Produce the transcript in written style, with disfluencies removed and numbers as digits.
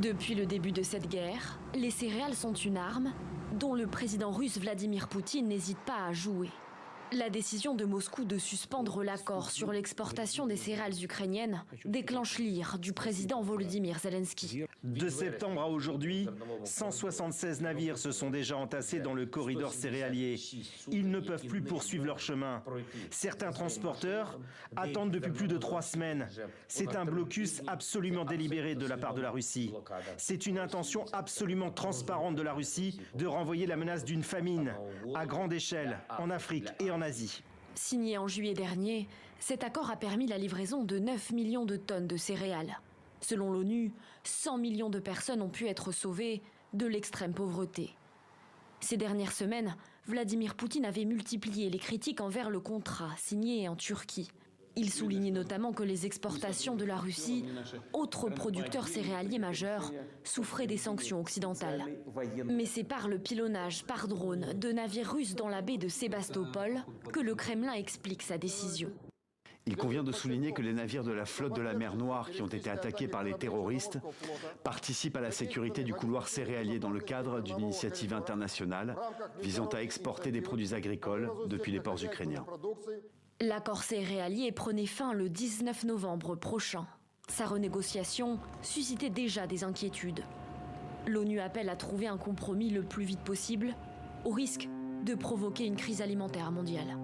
Depuis le début de cette guerre, les céréales sont une arme dont le président russe Vladimir Poutine n'hésite pas à jouer. La décision de Moscou de suspendre l'accord sur l'exportation des céréales ukrainiennes déclenche l'ire du président Volodymyr Zelensky. De septembre à aujourd'hui, 176 navires se sont déjà entassés dans le corridor céréalier. Ils ne peuvent plus poursuivre leur chemin. Certains transporteurs attendent depuis plus de 3 semaines. C'est un blocus absolument délibéré de la part de la Russie. C'est une intention absolument transparente de la Russie de renvoyer la menace d'une famine à grande échelle en Afrique et en Asie. Signé en juillet dernier, cet accord a permis la livraison de 9 millions de tonnes de céréales. Selon l'ONU, 100 millions de personnes ont pu être sauvées de l'extrême pauvreté. Ces dernières semaines, Vladimir Poutine avait multiplié les critiques envers le contrat signé en Turquie. Il soulignait notamment que les exportations de la Russie, autre producteur céréalier majeur, souffraient des sanctions occidentales. Mais c'est par le pilonnage par drone de navires russes dans la baie de Sébastopol que le Kremlin explique sa décision. Il convient de souligner que les navires de la flotte de la mer Noire qui ont été attaqués par les terroristes participent à la sécurité du couloir céréalier dans le cadre d'une initiative internationale visant à exporter des produits agricoles depuis les ports ukrainiens. L'accord céréalier prenait fin le 19 novembre prochain. Sa renégociation suscitait déjà des inquiétudes. L'ONU appelle à trouver un compromis le plus vite possible, au risque de provoquer une crise alimentaire mondiale.